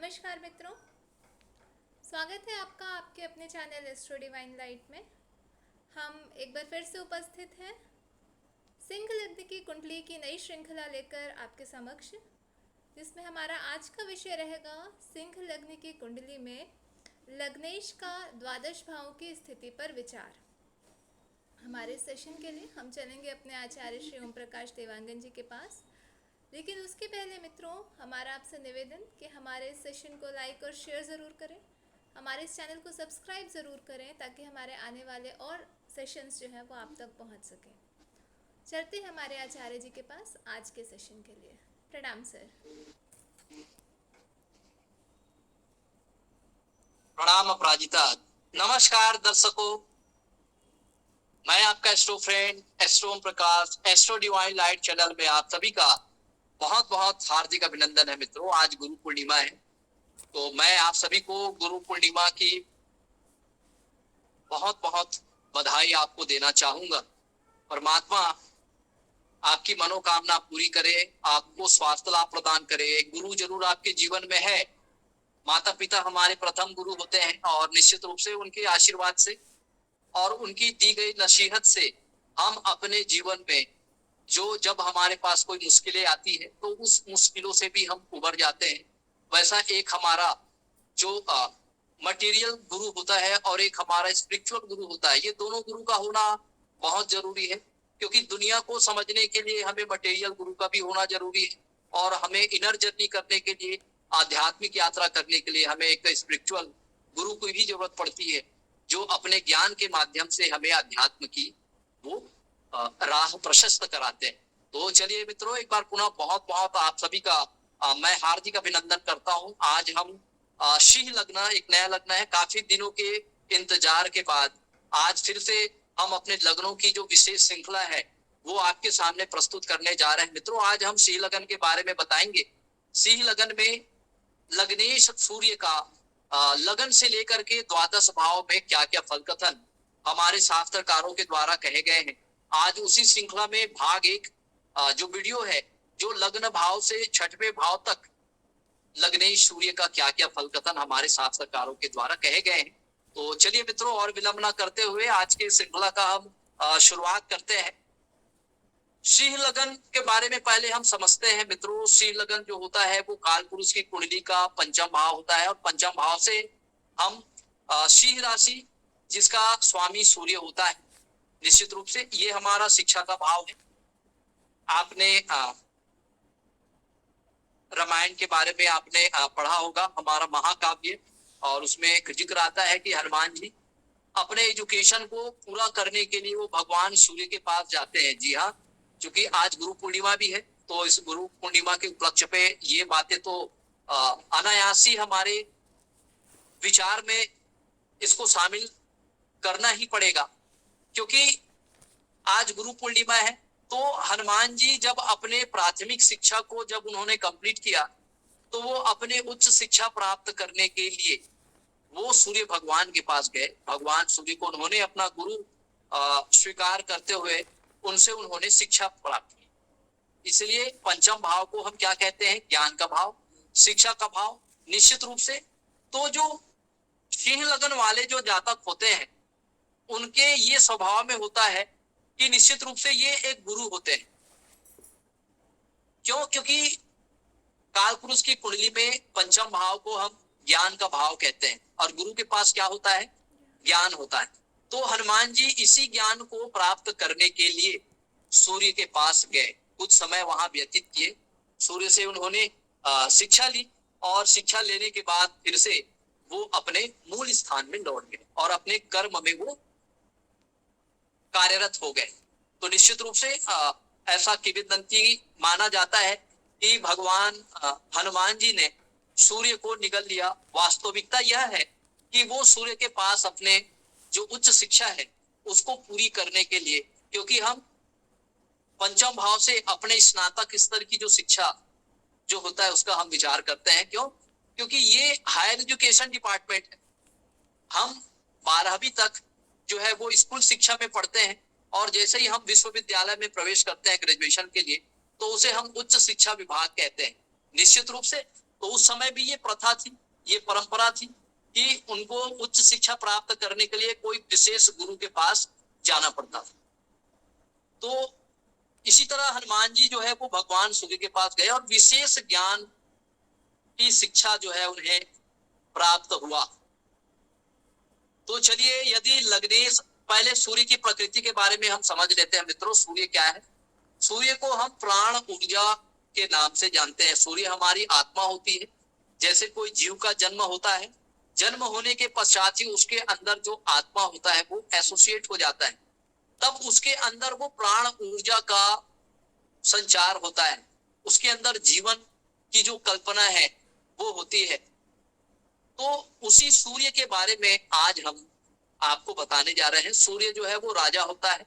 नमस्कार मित्रों, स्वागत है आपका आपके अपने चैनल एस्ट्रो डिवाइन लाइट में। हम एक बार फिर से उपस्थित हैं सिंह लग्न की कुंडली की नई श्रृंखला लेकर आपके समक्ष, जिसमें हमारा आज का विषय रहेगा सिंह लग्न की कुंडली में लग्नेश का द्वादश भाव की स्थिति पर विचार। हमारे सेशन के लिए हम चलेंगे अपने आचार्य श्री ओम प्रकाश देवांगन जी के पास, लेकिन उसके पहले मित्रों हमारा आपसे निवेदन कि हमारे इस सेशन को लाइक और शेयर ज़रूर करें, हमारे इस चैनल को सब्सक्राइब ज़रूर करें ताकि हमारे आने वाले और सेशंस जो हैं वो आप तक पहुंच सकें। चलते हैं हमारे आचार्य जी के पास आज के सेशन के लिए। प्रणाम सर। प्रणाम अपराजिता। नमस्कार दर्शकों, मैं आपका astro friend astro Om Prakash astro divine light channel में आप सभी का बहुत बहुत हार्दिक अभिनंदन है। मित्रों, आज गुरु पूर्णिमा है, तो मैं आप सभी को गुरु पूर्णिमा की बहुत बहुत बधाई आपको देना चाहूंगा। परमात्मा आपकी मनोकामना पूरी करे, आपको स्वास्थ्य लाभ प्रदान करे। गुरु जरूर आपके जीवन में है। माता पिता हमारे प्रथम गुरु होते हैं और निश्चित रूप से उनके आशीर्वाद से और उनकी दी गई नसीहत से हम अपने जीवन में जब हमारे पास कोई मुश्किलें आती है तो उस मुश्किलों से भी हम उबर जाते हैं। वैसा एक हमारा जो मटेरियल गुरु होता है और एक हमारा स्पिरिचुअल गुरु होता है। ये दोनों गुरु का होना बहुत जरूरी है, क्योंकि दुनिया को समझने के लिए हमें मटेरियल गुरु का भी होना जरूरी है और हमें इनर जर्नी करने के लिए, आध्यात्मिक यात्रा करने के लिए हमें एक स्पिरिचुअल गुरु की भी जरूरत पड़ती है, जो अपने ज्ञान के माध्यम से हमें अध्यात्म की वो राह प्रशस्त कराते हैं। तो चलिए मित्रों, एक बार पुनः बहुत बहुत आप सभी का मैं हार्दिक अभिनंदन करता हूं। आज हम सिंह लग्न, एक नया लग्न है, काफी दिनों के इंतजार के बाद आज फिर से हम अपने लग्नों की जो विशेष श्रृंखला है वो आपके सामने प्रस्तुत करने जा रहे हैं। मित्रों, आज हम सिंह लग्न के बारे में बताएंगे। सिंह लग्न में लग्नेश सूर्य का लगन से लेकर के द्वादश भाव में क्या क्या फल कथन हमारे शास्त्रकारों के द्वारा कहे गए हैं। आज उसी श्रृंखला में भाग एक जो वीडियो है, जो लग्न भाव से छठवें भाव तक लग्नेश सूर्य का क्या क्या फल कथन हमारे शास्त्रकारों के द्वारा कहे गए हैं। तो चलिए मित्रों, और विलंब न करते हुए आज के श्रृंखला का हम शुरुआत करते हैं। सिंह लगन के बारे में पहले हम समझते हैं। मित्रों, सिंह लगन जो होता है वो काल पुरुष की कुंडली का पंचम भाव होता है और पंचम भाव से हम सिंह राशि, जिसका स्वामी सूर्य होता है, निश्चित रूप से ये हमारा शिक्षा का भाव है। आपने रामायण के बारे में आपने पढ़ा होगा, हमारा महाकाव्य, और उसमें एक जिक्र आता है कि हनुमान जी अपने एजुकेशन को पूरा करने के लिए वो भगवान सूर्य के पास जाते हैं। जी हाँ, क्योंकि आज गुरु पूर्णिमा भी है, तो इस गुरु पूर्णिमा के उपलक्ष्य पे ये बातें तो अनायासी हमारे विचार में इसको शामिल करना ही पड़ेगा, क्योंकि आज गुरु पूर्णिमा है। तो हनुमान जी जब अपने प्राथमिक शिक्षा को जब उन्होंने कंप्लीट किया, तो वो अपने उच्च शिक्षा प्राप्त करने के लिए वो सूर्य भगवान के पास गए। भगवान सूर्य को उन्होंने अपना गुरु स्वीकार करते हुए उनसे उन्होंने शिक्षा प्राप्त की। इसलिए पंचम भाव को हम क्या कहते हैं? ज्ञान का भाव, शिक्षा का भाव। निश्चित रूप से तो जो सिंह लगन वाले जो जातक होते हैं, उनके ये स्वभाव में होता है कि निश्चित रूप से ये एक गुरु होते हैं। क्यों? क्योंकि काल पुरुष की कुंडली में पंचम भाव को हम ज्ञान का भाव कहते हैं और गुरु के पास क्या होता है? ज्ञान होता है। तो हनुमान जी इसी ज्ञान को प्राप्त करने के लिए सूर्य के पास गए, कुछ समय वहां व्यतीत किए, सूर्य से उन्होंने शिक्षा ली और शिक्षा लेने के बाद फिर से वो अपने मूल स्थान में लौट गए और अपने कर्म में वो कार्यरत हो गए। तो निश्चित रूप से ऐसा किंवदंती माना जाता है कि भगवान हनुमान जी ने सूर्य को निगल लिया। वास्तविकता यह है कि वो सूर्य के पास अपने जो उच्च शिक्षा है उसको पूरी करने के लिए, क्योंकि हम पंचम भाव से अपने स्नातक स्तर की जो शिक्षा जो होता है उसका हम विचार करते हैं। क्यों? क्योंकि ये हायर एजुकेशन डिपार्टमेंट है। हम 12वीं तक जो है वो स्कूल शिक्षा में पढ़ते हैं और जैसे ही हम विश्वविद्यालय में प्रवेश करते हैं ग्रेजुएशन के लिए, तो उसे हम उच्च शिक्षा विभाग कहते हैं। निश्चित रूप से तो उस समय भी ये प्रथा थी, ये परंपरा थी कि उनको उच्च शिक्षा प्राप्त करने के लिए कोई विशेष गुरु के पास जाना पड़ता था। तो इसी तरह हनुमान जी जो है वो भगवान सूर्य के पास गए और विशेष ज्ञान की शिक्षा जो है उन्हें प्राप्त हुआ। तो चलिए, यदि लग्नेश, पहले सूर्य की प्रकृति के बारे में हम समझ लेते हैं मित्रों। सूर्य क्या है? सूर्य को हम प्राण ऊर्जा के नाम से जानते हैं। सूर्य हमारी आत्मा होती है। जैसे कोई जीव का जन्म होता है, जन्म होने के पश्चात ही उसके अंदर जो आत्मा होता है वो एसोसिएट हो जाता है, तब उसके अंदर वो प्राण ऊर्जा का संचार होता है, उसके अंदर जीवन की जो कल्पना है वो होती है। तो उसी सूर्य के बारे में आज हम आपको बताने जा रहे हैं। सूर्य जो है वो राजा होता है।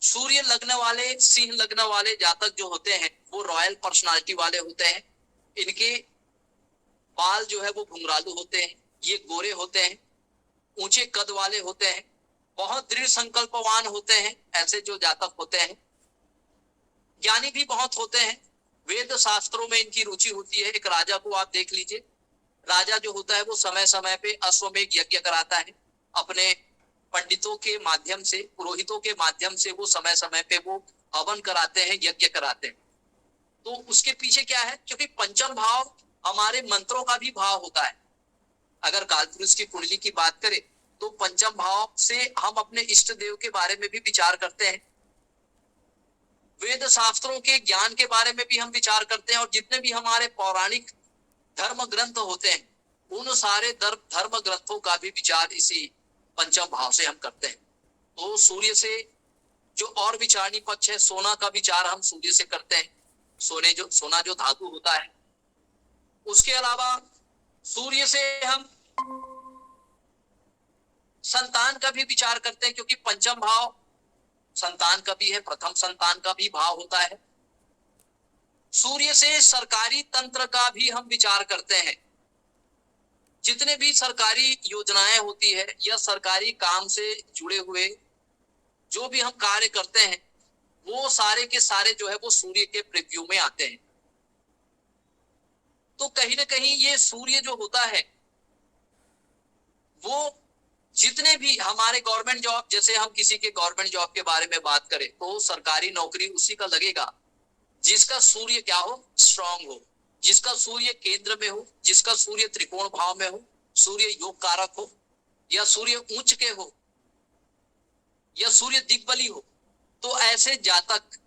सूर्य लग्न वाले, सिंह लग्न वाले जातक जो होते हैं वो रॉयल पर्सनालिटी वाले होते हैं। इनके बाल जो है वो घुंघरालू होते हैं, ये गोरे होते हैं, ऊंचे कद वाले होते हैं, बहुत दृढ़ संकल्पवान होते हैं। ऐसे जो जातक होते हैं, ज्ञानी भी बहुत होते हैं। वेद शास्त्रों में इनकी रुचि होती है। एक राजा को आप देख लीजिए, राजा जो होता है वो समय समय पे अश्वमेध यज्ञ कराता है। अपने पंडितों के माध्यम से, पुरोहितों के माध्यम से वो समय समय पे वो हवन कराते हैं, यज्ञ कराते हैं। तो उसके पीछे क्या है? क्योंकि पंचम भाव हमारे मंत्रों का भी भाव होता है। अगर कालपुरुष की कुंडली की बात करें तो पंचम भाव से हम अपने इष्ट देव के बारे में भी विचार करते हैं। वेद शास्त्रों के ज्ञान के बारे में भी हम विचार करते हैं। और जितने भी हमारे पौराणिक धर्म ग्रंथ होते हैं, उन सारे धर्म ग्रंथों का भी विचार इसी पंचम भाव से हम करते हैं। तो सूर्य से जो और विचारणी पक्ष है, सोना का विचार हम सूर्य से करते हैं। सोना जो धातु होता है। उसके अलावा सूर्य से हम संतान का भी विचार करते हैं, क्योंकि पंचम भाव संतान का भी है, प्रथम संतान का भी भाव होता है। सूर्य से सरकारी तंत्र का भी हम विचार करते हैं। जितने भी सरकारी योजनाएं होती है या सरकारी काम से जुड़े हुए जो भी हम कार्य करते हैं, वो सारे के सारे जो है वो सूर्य के प्रीव्यू में आते हैं। तो कहीं ना कहीं ये सूर्य जो होता है वो जितने भी हमारे गवर्नमेंट जॉब, जैसे हम किसी के गवर्नमेंट जॉब के बारे में बात करें तो सरकारी नौकरी उसी का लगेगा जिसका सूर्य क्या हो? स्ट्रांग हो, जिसका सूर्य केंद्र में हो, जिसका सूर्य त्रिकोण भाव में हो, सूर्य योग कारक हो, या सूर्य उच्च के हो, या सूर्य दिग्बली हो। तो ऐसे जातक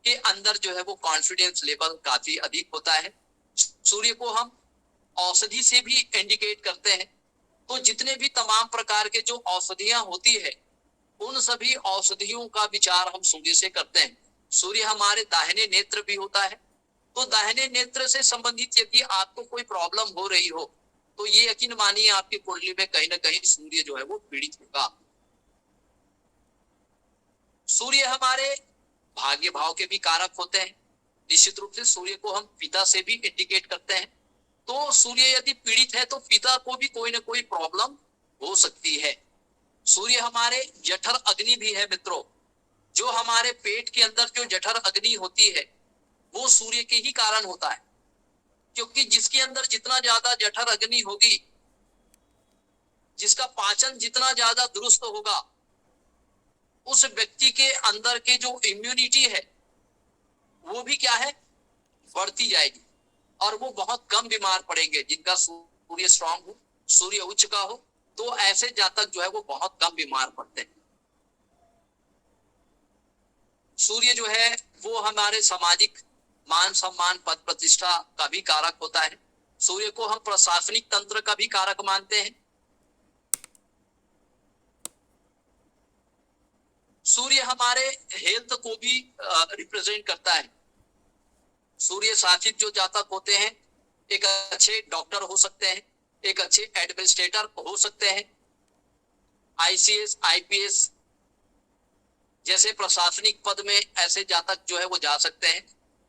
के अंदर जो है वो कॉन्फिडेंस लेवल काफी अधिक होता है। सूर्य को हम औषधि से भी इंडिकेट करते हैं। तो जितने भी तमाम प्रकार के जो औषधियां होती है, उन सभी औषधियों का विचार हम सूर्य से करते हैं। सूर्य हमारे दाहिने नेत्र भी होता है। तो दाहिने नेत्र से संबंधित यदि आपको कोई प्रॉब्लम हो रही हो तो ये यकीन मानिए आपकी कुंडली में कहीं ना कहीं सूर्य जो है वो पीड़ित होगा। सूर्य हमारे भाग्य भाव के भी कारक होते हैं। निश्चित रूप से सूर्य को हम पिता से भी इंडिकेट करते हैं। तो सूर्य यदि पीड़ित है तो पिता को भी कोई ना कोई प्रॉब्लम हो सकती है। सूर्य हमारे जठर अग्नि भी है मित्रों। जो हमारे पेट के अंदर जो जठर अग्नि होती है वो सूर्य के ही कारण होता है, क्योंकि जिसके अंदर जितना ज्यादा जठर अग्नि होगी, जिसका पाचन जितना ज्यादा दुरुस्त होगा, उस व्यक्ति के अंदर के जो इम्यूनिटी है वो भी क्या है? बढ़ती जाएगी और वो बहुत कम बीमार पड़ेंगे। जिनका सूर्य स्ट्रांग हो, सूर्य उच्च का हो, तो ऐसे जातक जो है वो बहुत कम बीमार पड़ते हैं। सूर्य जो है वो हमारे सामाजिक मान सम्मान, पद प्रतिष्ठा का भी कारक होता है। सूर्य को हम प्रशासनिक तंत्र का भी कारक मानते हैं। सूर्य हमारे हेल्थ को भी रिप्रेजेंट करता है। सूर्य शासित जो जातक होते हैं एक अच्छे डॉक्टर हो सकते हैं, एक अच्छे एडमिनिस्ट्रेटर हो सकते हैं, आईसीएस, आईपीएस जैसे प्रशासनिक पद में ऐसे जातक जो है वो जा सकते हैं।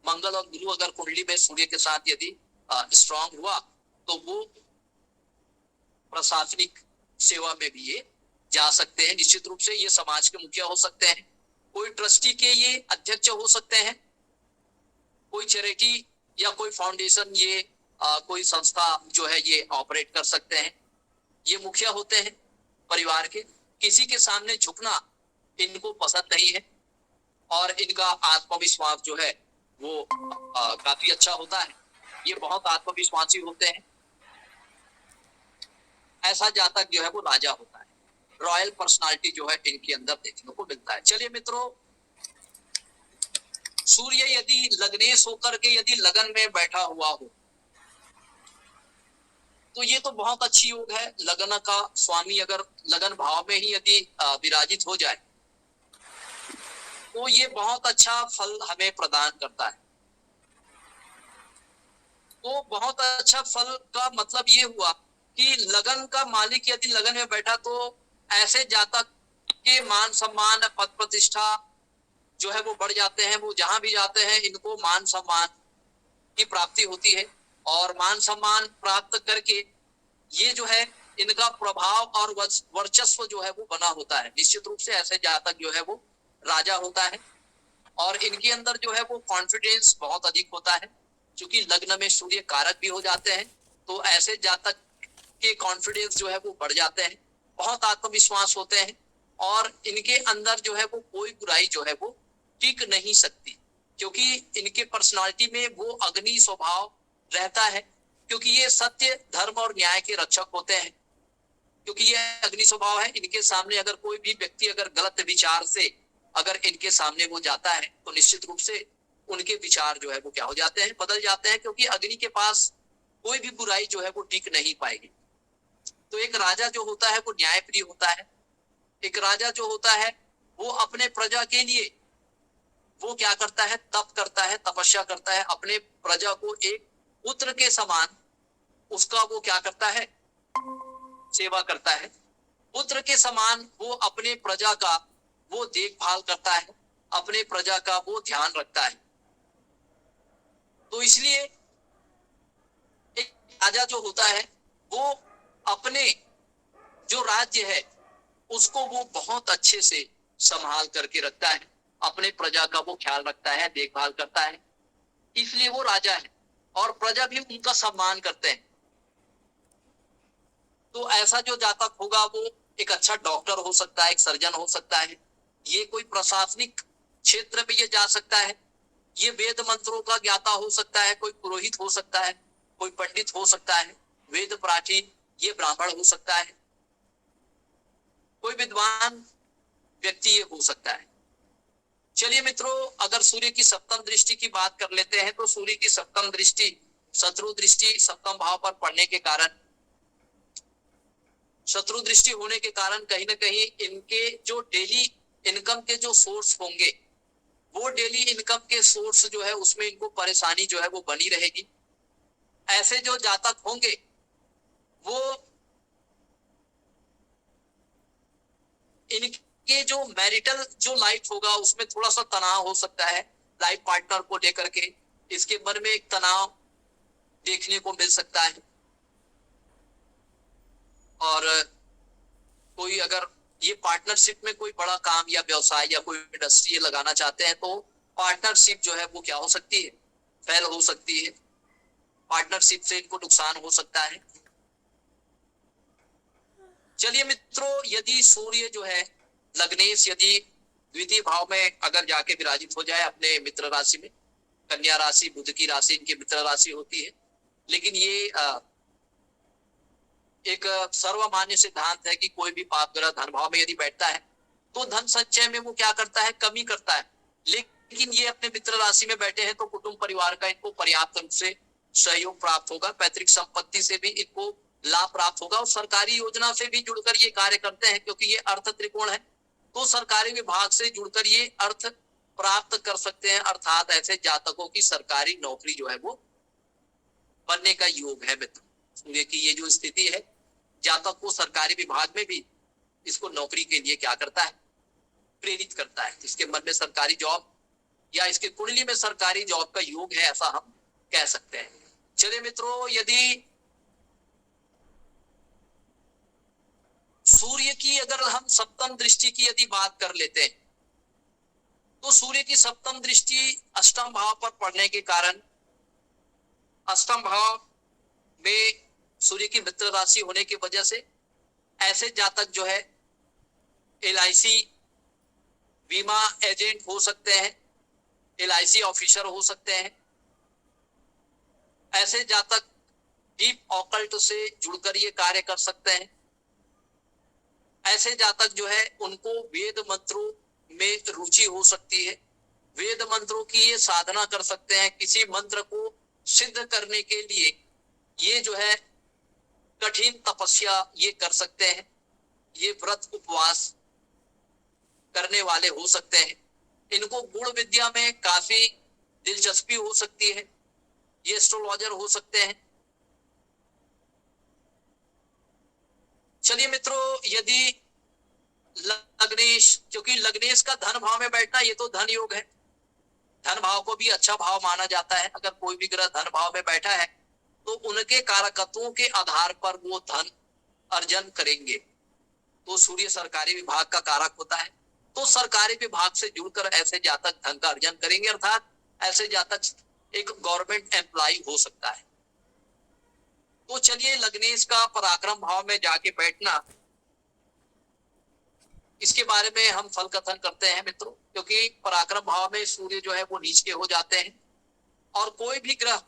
मंगल और गुरु अगर कुंडली में सूर्य के साथ यदि स्ट्रांग हुआ तो वो प्रशासनिक सेवा में भी ये जा सकते हैं। निश्चित रूप से ये समाज के मुखिया हो सकते हैं, कोई ट्रस्टी के ये अध्यक्ष हो सकते हैं, कोई चैरिटी या कोई फाउंडेशन ये कोई संस्था जो है ये ऑपरेट कर सकते हैं। ये मुखिया होते हैं परिवार के, किसी के सामने झुकना इनको पसंद नहीं है और इनका आत्मविश्वास जो है वो काफी अच्छा होता है। ये बहुत आत्मविश्वासी होते हैं। ऐसा जातक जो है वो राजा होता है। रॉयल पर्सनालिटी जो है इनके अंदर देखने को मिलता है। चलिए मित्रों, सूर्य यदि लग्नेश होकर के यदि लगन में बैठा हुआ हो तो ये तो बहुत अच्छी योग है। लगन का स्वामी अगर लगन भाव में ही यदि विराजित हो जाए तो ये बहुत अच्छा फल हमें प्रदान करता है। तो बहुत अच्छा फल का मतलब ये हुआ कि लगन का मालिक यदि लगन में बैठा तो ऐसे जातक के मान सम्मान पद प्रतिष्ठा जो है वो बढ़ जाते हैं। वो जहां भी जाते हैं इनको मान सम्मान की प्राप्ति होती है और मान सम्मान प्राप्त करके ये जो है इनका प्रभाव और वर्चस्व जो है वो बना होता है। निश्चित रूप से ऐसे जातक जो है वो राजा होता है और इनके अंदर जो है वो कॉन्फिडेंस बहुत अधिक होता है। क्योंकि लग्न में सूर्य कारक भी हो जाते हैं तो ऐसे जातक के कॉन्फिडेंस जो है वो बढ़ जाते हैं, बहुत आत्मविश्वास होते हैं और इनके अंदर जो है वो कोई बुराई जो है वो टिक नहीं सकती। क्योंकि इनके पर्सनालिटी में वो अग्नि स्वभाव रहता है। क्योंकि ये सत्य धर्म और न्याय के रक्षक होते हैं। क्योंकि ये अग्नि स्वभाव है, इनके सामने अगर कोई भी व्यक्ति अगर गलत विचार से अगर इनके सामने वो जाता है तो निश्चित रूप से उनके विचार जो है वो क्या हो जाते हैं, बदल जाते हैं। क्योंकि अग्नि के पास कोई भी बुराई जो है वो टिक नहीं पाएगी। तो एक राजा जो होता है वो न्यायप्रिय होता है। एक राजा जो होता है वो अपने प्रजा के लिए वो क्या करता है, तप करता है, तपस्या करता है। अपने प्रजा को एक पुत्र के समान उसका वो क्या करता है, सेवा करता है। पुत्र के समान वो अपने प्रजा का वो देखभाल करता है, अपने प्रजा का वो ध्यान रखता है। तो इसलिए एक राजा जो होता है वो अपने जो राज्य है उसको वो बहुत अच्छे से संभाल करके रखता है, अपने प्रजा का वो ख्याल रखता है, देखभाल करता है। इसलिए वो राजा है और प्रजा भी उनका सम्मान करते हैं। तो ऐसा जो जातक होगा वो एक अच्छा डॉक्टर हो सकता है, एक सर्जन हो सकता है, ये कोई प्रशासनिक क्षेत्र में ये जा सकता है, ये वेद मंत्रों का ज्ञाता हो सकता है, कोई पुरोहित हो सकता है, कोई पंडित हो सकता है, वेद प्राचीन ये ब्राह्मण हो सकता है, कोई विद्वान व्यक्ति ये हो सकता है। चलिए मित्रों, अगर सूर्य की सप्तम दृष्टि की बात कर लेते हैं तो सूर्य की सप्तम दृष्टि शत्रु दृष्टि सप्तम भाव पर पड़ने के कारण, शत्रु दृष्टि होने के कारण कहीं ना कहीं इनके जो डेली इनकम के जो सोर्स होंगे वो डेली इनकम के सोर्स जो है उसमें इनको परेशानी जो है वो बनी रहेगी। ऐसे जो जातक होंगे वो इनके जो मैरिटल जो लाइफ होगा उसमें थोड़ा सा तनाव हो सकता है लाइफ पार्टनर को लेकर के। इसके मन में एक तनाव देखने को मिल सकता है। और कोई अगर ये पार्टनरशिप में कोई बड़ा काम या व्यवसाय या कोई इंडस्ट्री लगाना चाहते हैं तो पार्टनरशिप जो है वो क्या हो सकती है, फेल हो सकती है। पार्टनरशिप से इनको नुकसान हो सकता है। चलिए मित्रों, यदि सूर्य जो है लग्नेश यदि द्वितीय भाव में अगर जाके विराजित हो जाए अपने मित्र राशि में, कन्या राशि बुध की राशि इनकी मित्र राशि होती है, लेकिन ये एक सर्वमान्य सिद्धांत है कि कोई भी पाप ग्रह धन भाव में यदि बैठता है तो धन संचय में वो क्या करता है, कमी करता है। लेकिन ये अपने मित्र राशि में बैठे हैं तो कुटुंब परिवार का इनको पर्याप्त रूप से सहयोग प्राप्त होगा, पैतृक संपत्ति से भी इनको लाभ प्राप्त होगा और सरकारी योजना से भी जुड़कर ये कार्य करते हैं। क्योंकि ये अर्थ त्रिकोण है तो सरकारी विभाग से जुड़कर ये अर्थ प्राप्त कर सकते हैं। अर्थात ऐसे जातकों की सरकारी नौकरी जो है वो बनने का योग है। मित्र, सूर्य की ये जो स्थिति है जातक को सरकारी विभाग में भी इसको नौकरी के लिए क्या करता है, प्रेरित करता है। इसके मन में सरकारी जॉब या इसके कुंडली में सरकारी जॉब का योग है, ऐसा हम कह सकते हैं। चलिए मित्रों, यदि सूर्य की अगर हम सप्तम दृष्टि की यदि बात कर लेते हैं तो सूर्य की सप्तम दृष्टि अष्टम भाव पर पड़ने के कारण, अष्टम भाव में सूर्य की मित्र राशि होने की वजह से ऐसे जातक जो है LIC बीमा एजेंट हो सकते हैं, LIC ऑफिसर हो सकते हैं। ऐसे जातक डीप ऑकल्ट से जुड़कर ये कार्य कर सकते हैं। ऐसे जातक जो है उनको वेद मंत्रों में रुचि हो सकती है, वेद मंत्रों की ये साधना कर सकते हैं। किसी मंत्र को सिद्ध करने के लिए ये जो है कठिन तपस्या ये कर सकते हैं, ये व्रत उपवास करने वाले हो सकते हैं। इनको गुण विद्या में काफी दिलचस्पी हो सकती है, ये एस्ट्रोलॉजर हो सकते हैं। चलिए मित्रों, यदि लग्नेश, क्योंकि लग्नेश का धन भाव में बैठना ये तो धन योग है, धन भाव को भी अच्छा भाव माना जाता है। अगर कोई भी ग्रह धन भाव में बैठा है तो उनके कारकत्वों के आधार पर वो धन अर्जन करेंगे। तो सूर्य सरकारी विभाग का कारक होता है, तो सरकारी विभाग से जुड़कर ऐसे जातक धन का अर्जन करेंगे, अर्थात ऐसे जातक एक गवर्नमेंट एम्प्लॉय हो सकता है। तो चलिए लग्नेश का पराक्रम भाव में जाके बैठना, इसके बारे में हम फल कथन करते हैं मित्रों। क्योंकि पराक्रम भाव में सूर्य जो है वो नीच के हो जाते हैं, और कोई भी ग्रह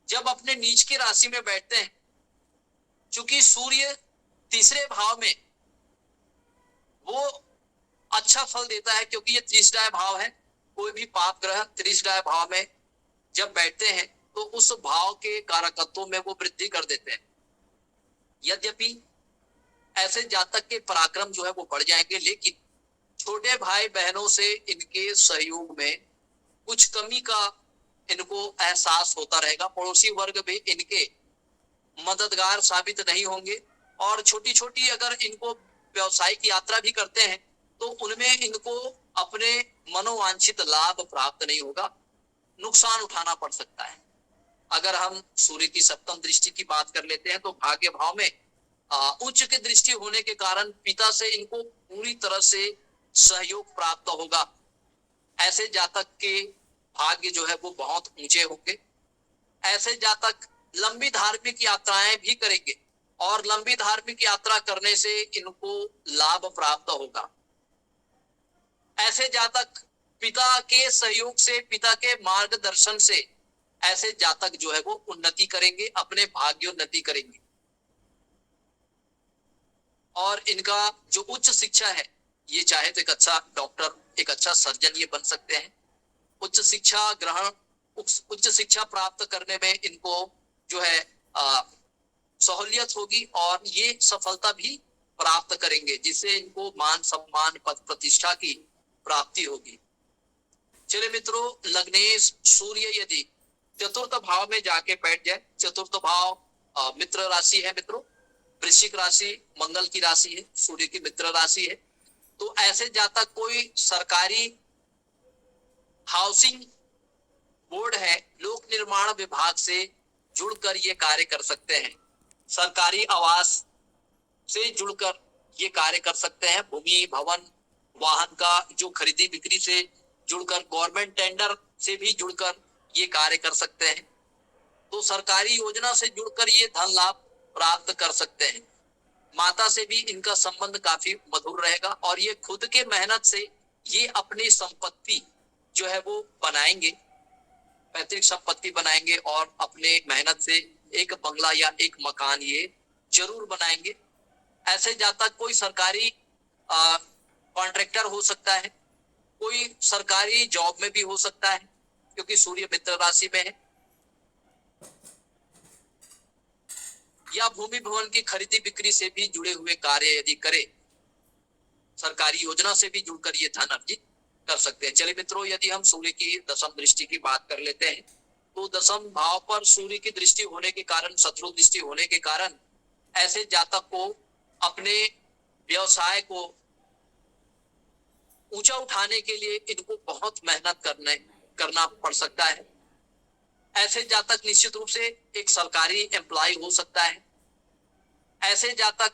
जब अपने नीच की राशि में बैठते हैं, चूंकि सूर्य तीसरे भाव में वो अच्छा फल देता है, क्योंकि ये त्रिशदाय भाव है। कोई भी पाप ग्रह त्रिशदाय भाव में जब बैठते हैं तो उस भाव के कारकत्वों में वो वृद्धि कर देते हैं। यद्यपि ऐसे जातक के पराक्रम जो है वो बढ़ जाएंगे, लेकिन छोटे भाई बहनों से इनके सहयोग में कुछ कमी का इनको एहसास होता रहेगा। पड़ोसी वर्ग भी इनके मददगार साबित नहीं होंगे, और छोटी छोटी अगर इनको व्यवसायिक यात्रा भी करते हैं तो उनमें इनको अपने मनोवांछित लाभ प्राप्त नहीं होगा, नुकसान उठाना पड़ सकता है। अगर हम सूर्य की सप्तम दृष्टि की बात कर लेते हैं तो भाग्य भाव में उच्च की दृष्टि होने के कारण पिता से इनको पूरी तरह से सहयोग प्राप्त होगा। ऐसे जातक के भाग्य जो है वो बहुत ऊंचे होंगे। ऐसे जातक लंबी धार्मिक यात्राएं भी करेंगे, और लंबी धार्मिक यात्रा करने से इनको लाभ प्राप्त होगा। ऐसे जातक पिता के सहयोग से, पिता के मार्गदर्शन से ऐसे जातक जो है वो उन्नति करेंगे, अपने भाग्योन्नति करेंगे। और इनका जो उच्च शिक्षा है, ये चाहे तो एक अच्छा डॉक्टर, एक अच्छा सर्जन ये बन सकते हैं। उच्च शिक्षा ग्रहण, उच्च शिक्षा प्राप्त करने में इनको जो है सहूलियत होगी, और ये सफलता भी प्राप्त करेंगे, जिससे इनको मान सम्मान पद प्रतिष्ठा की प्राप्ति होगी। चलिए मित्रों, लग्नेश सूर्य यदि चतुर्थ भाव में जाके बैठ जाए, चतुर्थ भाव मित्र राशि है मित्रों, वृश्चिक राशि मंगल की राशि है, सूर्य की मित्र राशि है। तो ऐसे जातक कोई सरकारी हाउसिंग बोर्ड है, लोक निर्माण विभाग से जुड़कर ये कार्य कर सकते हैं, सरकारी आवास से जुड़कर ये कार्य कर सकते हैं, भूमि भवन वाहन का जो खरीदी बिक्री से जुड़कर, गवर्नमेंट टेंडर से भी जुड़कर ये कार्य कर सकते हैं। तो सरकारी योजना से जुड़कर ये धन लाभ प्राप्त कर सकते हैं। माता से भी इनका संबंध काफी मधुर रहेगा, और ये खुद के मेहनत से ये अपनी संपत्ति जो है वो बनाएंगे, पैतृक संपत्ति बनाएंगे, और अपने मेहनत से एक बंगला या एक मकान ये जरूर बनाएंगे। ऐसे जातक कोई सरकारी कॉन्ट्रैक्टर हो सकता है, कोई सरकारी जॉब में भी हो सकता है, क्योंकि सूर्य मित्र राशि में है, या भूमि भवन की खरीदी बिक्री से भी जुड़े हुए कार्य यदि करे, सरकारी योजना से भी जुड़कर ये धन अर्जित कर सकते हैं। चलिए मित्रों, यदि हम सूर्य की दशम दृष्टि की बात कर लेते हैं, तो दशम भाव पर सूर्य की दृष्टि होने के कारण, शत्रु दृष्टि होने के कारण, ऐसे जातक को अपने व्यवसाय को ऊंचा उठाने के लिए इनको बहुत मेहनत करना पड़ सकता है। ऐसे जातक निश्चित रूप से एक सरकारी एम्प्लॉय हो सकता है। ऐसे जातक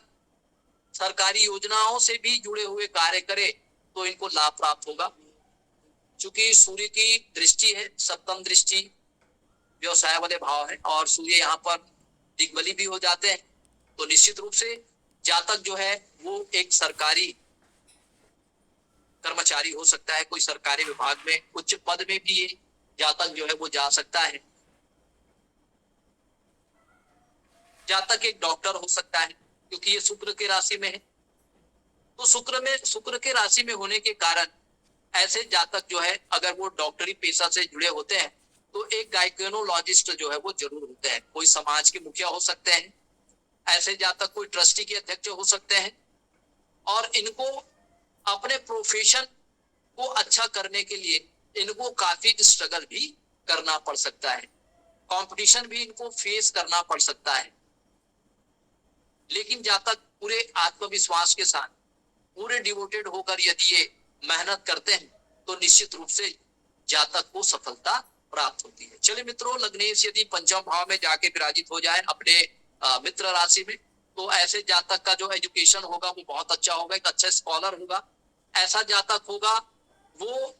सरकारी योजनाओं से भी जुड़े हुए कार्य करे तो इनको लाभ प्राप्त होगा। चूंकि सूर्य की दृष्टि है, सप्तम दृष्टि व्यवसाय वाले भाव है और सूर्य यहाँ पर दिग्बली भी हो जाते हैं, तो निश्चित रूप से जातक जो है वो एक सरकारी कर्मचारी हो सकता है, कोई सरकारी विभाग में उच्च पद में भी ये जातक जो है वो जा सकता है। जातक एक डॉक्टर हो सकता है क्योंकि ये शुक्र के राशि में है। तो शुक्र के राशि में होने के कारण ऐसे जातक जो है अगर वो डॉक्टरी पेशा से जुड़े होते हैं तो एक गायकोनोलॉजिस्ट जो है वो जरूर होते हैं। कोई समाज के मुखिया हो सकते हैं, ऐसे जातक कोई ट्रस्टी के अध्यक्ष हो सकते हैं और इनको अपने प्रोफेशन को अच्छा करने के लिए इनको काफी स्ट्रगल भी करना पड़ सकता है, कंपटीशन भी इनको फेस करना पड़ सकता है। लेकिन जातक पूरे आत्मविश्वास के साथ पूरे डिवोटेड होकर यदि ये मेहनत करते हैं तो निश्चित रूप से जातक को सफलता प्राप्त होती है। चलिए मित्रों, लग्नेश यदि पंचम भाव में जाके विराजित हो जाए अपने मित्र राशि में तो ऐसे जातक का जो एजुकेशन होगा वो बहुत अच्छा होगा, एक अच्छा स्कॉलर होगा। ऐसा जातक होगा वो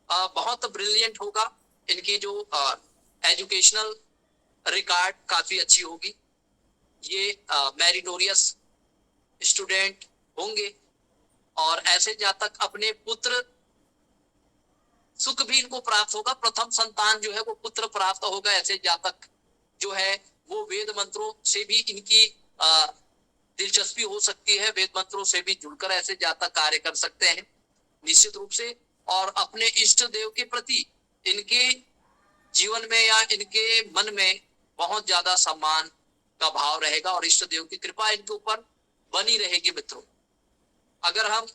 बहुत ब्रिलियंट होगा, इनकी जो एजुकेशनल रिकॉर्ड काफी अच्छी होगी, ये मेरिटोरियस स्टूडेंट होंगे और ऐसे जातक अपने पुत्र सुख भी इनको प्राप्त होगा। प्रथम संतान जो है वो पुत्र प्राप्त होगा। ऐसे जातक जो है वो वेद मंत्रों से भी इनकी दिलचस्पी हो सकती है, वेद मंत्रों से भी जुड़कर ऐसे जातक कार्य कर सकते हैं निश्चित रूप से। और अपने इष्ट देव के प्रति इनके जीवन में या इनके मन में बहुत ज्यादा सम्मान का भाव रहेगा और इष्ट देव की कृपा इनके ऊपर बनी रहेगी। मित्रों, अगर हम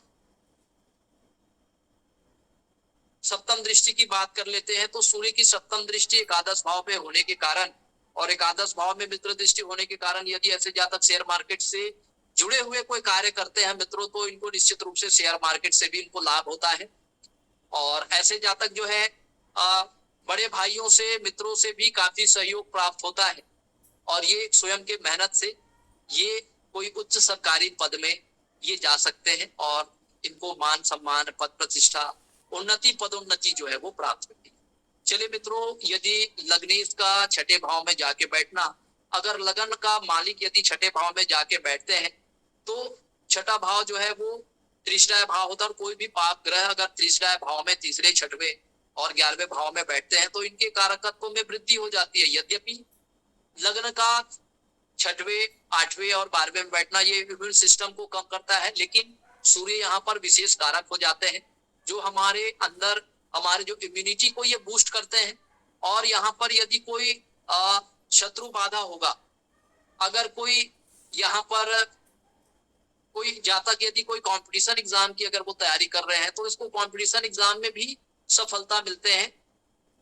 सप्तम दृष्टि की बात कर लेते हैं तो सूर्य की सप्तम दृष्टि एकादश भाव में होने के कारण और एकादश भाव में मित्र दृष्टि होने के कारण यदि ऐसे जातक शेयर मार्केट से जुड़े हुए कोई कार्य करते हैं मित्रों तो इनको निश्चित रूप से शेयर मार्केट से भी इनको लाभ होता है। और ऐसे जातक जो है बड़े भाइयों से मित्रों से भी काफी सहयोग प्राप्त होता है और ये स्वयं के मेहनत से ये कोई उच्च सरकारी पद में ये जा सकते हैं और इनको मान सम्मान पद प्रतिष्ठा उन्नति पदोन्नति जो है वो प्राप्त होती है। चलिए मित्रों, यदि लग्नेश का छठे भाव में जाके बैठना, अगर लगन का मालिक यदि छठे भाव में जाके बैठते हैं तो छठा भाव जो है वो त्रिष्टाय भाव होता है। कोई भी पाप ग्रह अगर त्रिष्टाय भाव में तीसरे छठवें और 11वें भाव में बैठते हैं तो इनके कारकत्व में वृद्धि हो जाती है। यद्यपि लग्न का छठवें 8वें और 12वें में बैठना ये इम्यून सिस्टम को कम करता है, लेकिन सूर्य यहाँ पर विशेष कारक हो जाते हैं जो हमारे अंदर हमारे जो इम्यूनिटी को ये बूस्ट करते हैं। और यहाँ पर यदि कोई शत्रु बाधा होगा, अगर कोई यहाँ पर कोई जातक यदि कोई कंपटीशन एग्जाम की अगर वो तैयारी कर रहे हैं तो इसको कंपटीशन एग्जाम में भी सफलता मिलते हैं।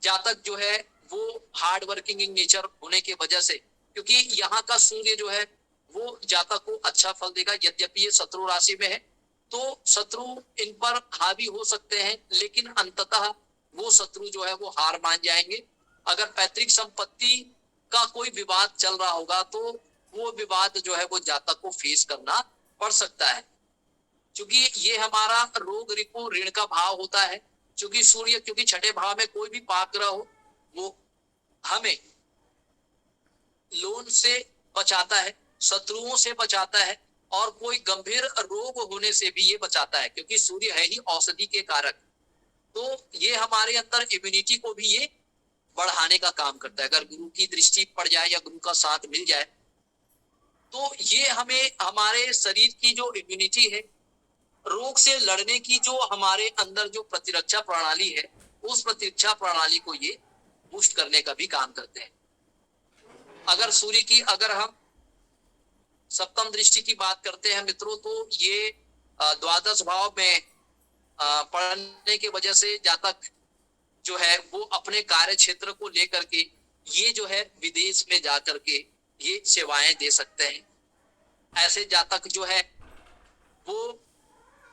जातक जो है वो हार्ड वर्किंग इन नेचर होने की वजह से, क्योंकि यहाँ का सूर्य जो है वो जातक को अच्छा फल देगा। यद्यपि ये शत्रु राशि में है तो शत्रु इन पर हावी हो सकते हैं, लेकिन अंततः वो शत्रु जो है वो हार मान जाएंगे। अगर पैतृक संपत्ति का कोई विवाद चल रहा होगा तो वो विवाद जो है वो जातक को फेस करना पड़ सकता है, क्योंकि ये हमारा रोग रिपु ऋण का भाव होता है। क्योंकि सूर्य क्योंकि छठे भाव में कोई भी पाप ग्रह हो वो हमें लोन से बचाता है, शत्रुओं से बचाता है और कोई गंभीर रोग होने से भी ये बचाता है, क्योंकि सूर्य है ही औषधि के कारक। तो ये हमारे अंदर इम्यूनिटी को भी ये बढ़ाने का काम करता है। अगर गुरु की दृष्टि पड़ जाए या गुरु का साथ मिल जाए तो ये हमें हमारे शरीर की जो इम्यूनिटी है, रोग से लड़ने की जो हमारे अंदर जो प्रतिरक्षा प्रणाली है, उस प्रतिरक्षा प्रणाली को ये बूस्ट करने का भी काम करते हैं। अगर सूर्य की अगर हम सप्तम दृष्टि की बात करते हैं मित्रों तो ये द्वादश भाव में पढ़ने की वजह से जातक जो है वो अपने कार्य क्षेत्र को लेकर के ये जो है विदेश में जाकर के ये सेवाएं दे सकते हैं। ऐसे जातक जो है वो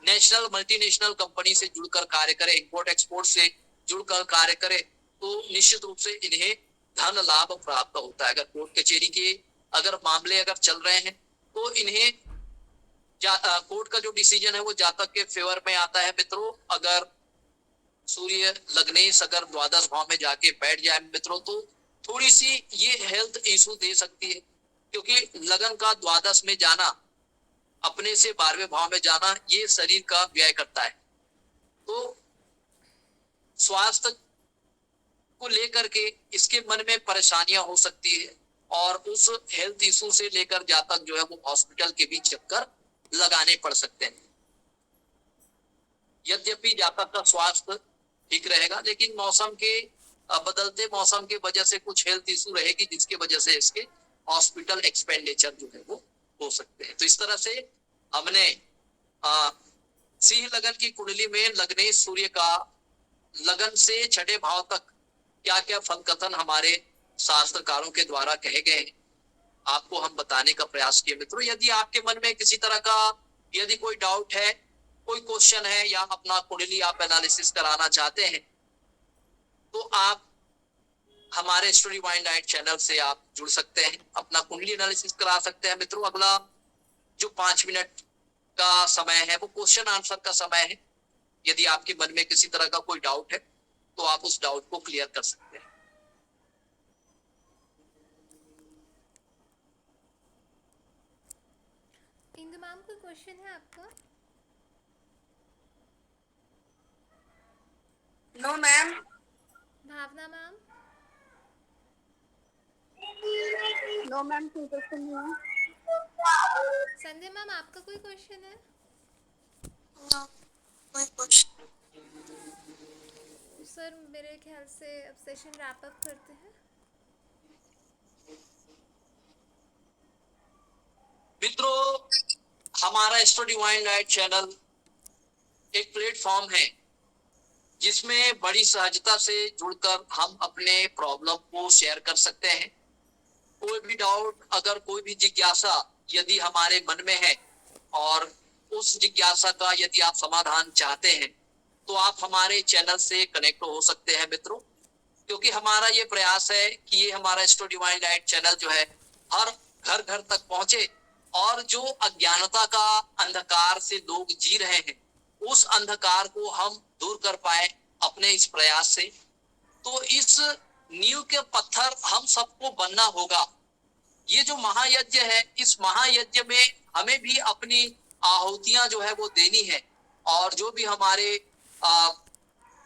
नेशनल मल्टीनेशनल कंपनी से जुड़कर कार्य करे, इंपोर्ट एक्सपोर्ट से जुड़कर कार्य करे तो निश्चित रूप से इन्हें धन लाभ प्राप्त होता है। अगर कोर्ट कचहरी के अगर मामले अगर चल रहे हैं तो इन्हें कोर्ट का जो डिसीजन है वो जातक के फेवर में आता है। मित्रों, अगर सूर्य लग्नेश अगर द्वादश भाव में जाके बैठ जाए मित्रों तो थोड़ी सी ये हेल्थ इशू दे सकती है, क्योंकि लगन का द्वादश में जाना, अपने से 12वें भाव में जाना, ये शरीर का व्यय करता है। तो स्वास्थ्य को लेकर के इसके मन में परेशानियां हो सकती है, और उस हेल्थ इशू से लेकर जातक जो है वो हॉस्पिटल के भी चक्कर लगाने पड़ सकते हैं। यद्यपि जातक का स्वास्थ्य ठीक रहेगा, लेकिन मौसम के बदलते मौसम के वजह से कुछ हेल्थ इशू रहेगी, जिसकी वजह से इसके हॉस्पिटल एक्सपेंडिचर जो है वो हो सकते हैं। तो इस तरह से हमने सिंह लगन की कुंडली में लग्नेश सूर्य का लगन से छठे भाव तक क्या क्या फल कथन हमारे शास्त्रकारों के द्वारा कहे गए हैं, आपको हम बताने का प्रयास किए। मित्रों, यदि आपके मन में किसी तरह का यदि कोई डाउट है, कोई क्वेश्चन है, या अपना कुंडली आप एनालिसिस कराना चाहते हैं, तो आप हमारे स्टोरी वाइन लाइट चैनल से आप जुड़ सकते हैं, अपना कुंडली एनालिसिस करा सकते हैं। मित्रों, अगला जो 5 मिनट का समय है वो क्वेश्चन आंसर का समय है। यदि आपके मन में किसी तरह का कोई डाउट है तो आप उस डाउट को क्लियर कर सकते हैं। इंदु मैम, कोई क्वेश्चन है आपका? No ma'am. Bhavna ma'am? No ma'am, कोई क्वेश्चन नहीं है। संध्या मैम, आपका कोई क्वेश्चन है? नो, कोई क्वेश्चन। तो सर, मेरे ख्याल से अब सेशन रैप अप करते हैं। मित्रों, हमारा स्टोरी वाइन लाइट चैनल एक प्लेटफॉर्म है जिसमें बड़ी सहजता से जुड़कर हम अपने प्रॉब्लम को शेयर कर सकते हैं। कोई भी डाउट, अगर कोई भी जिज्ञासा यदि हमारे मन में है, और उस जिज्ञासा का यदि आप समाधान चाहते हैं, तो आप हमारे चैनल से कनेक्ट हो सकते हैं। मित्रों, क्योंकि हमारा ये प्रयास है कि ये हमारा स्टोरी वाइन लाइट चैनल जो है हर घर घर तक पहुंचे, और जो अज्ञानता का अंधकार से लोग जी रहे हैं, उस अंधकार को हम दूर कर पाए अपने इस प्रयास से। तो इस नींव के पत्थर हम सबको बनना होगा। ये जो महायज्ञ है, इस महायज्ञ में हमें भी अपनी आहुतियां जो है वो देनी है, और जो भी हमारे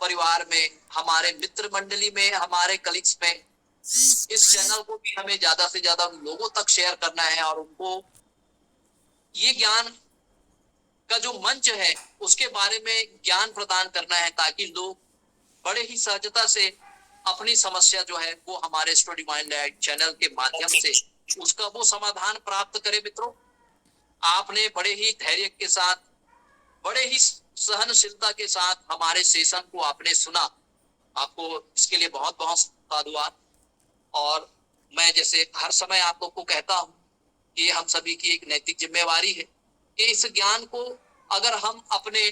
परिवार में, हमारे मित्र मंडली में, हमारे कलीग्स में, इस चैनल को भी हमें ज्यादा से ज्यादा लोगों तक शेयर करना है, और उनको ये ज्ञान का जो मंच है उसके बारे में ज्ञान प्रदान करना है, ताकि लोग बड़े ही सहजता से अपनी समस्या जो है वो हमारे स्टोरी वाइन लाइट चैनल के माध्यम से उसका वो समाधान प्राप्त करे। मित्रों, आपने बड़े ही धैर्य के साथ, बड़े ही सहनशीलता के साथ हमारे सेशन को आपने सुना, आपको इसके लिए बहुत बहुत साधुवाद। और मैं जैसे हर समय आप लोग को कहता हूँ कि हम सभी की एक नैतिक जिम्मेवारी है कि इस ज्ञान को अगर हम अपने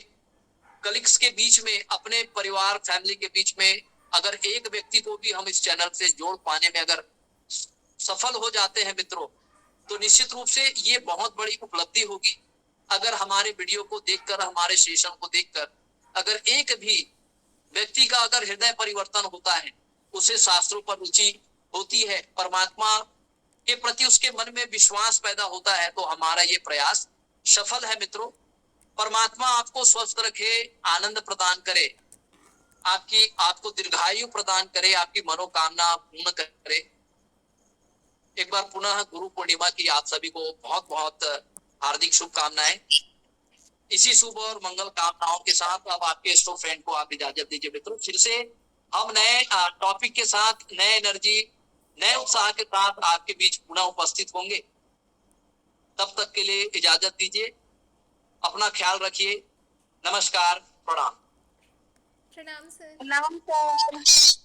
कलीग्स के बीच में, अपने परिवार फैमिली के बीच में, अगर एक व्यक्ति को भी हम इस चैनल से जोड़ पाने में अगर सफल हो जाते हैं मित्रों, तो निश्चित रूप से ये बहुत बड़ी उपलब्धि होगी। अगर हमारे वीडियो को देखकर, हमारे सेशन को देखकर अगर एक भी व्यक्ति का अगर हृदय परिवर्तन होता है, उसे शास्त्रों पर रुचि होती है, परमात्मा के प्रति उसके मन में विश्वास पैदा होता है, तो हमारा ये प्रयास सफल है। मित्रों, परमात्मा आपको स्वस्थ रखे, आनंद प्रदान करे, आपको दीर्घायु प्रदान करे, आपकी मनोकामना पूर्ण करे। एक बार पुनः गुरु पूर्णिमा की आप सभी को बहुत बहुत हार्दिक शुभकामनाएं। इसी शुभ और मंगल कामनाओं के साथ अब आपके स्टो फ्रेंड को आप इजाजत दीजिए। मित्रों, फिर से हम नए टॉपिक के साथ, नए एनर्जी, नए उत्साह के साथ आपके बीच पुनः उपस्थित होंगे। तब तक के लिए इजाजत दीजिए, अपना ख्याल रखिए। नमस्कार, प्रणाम। प्रणाम सर। प्रणाम सर।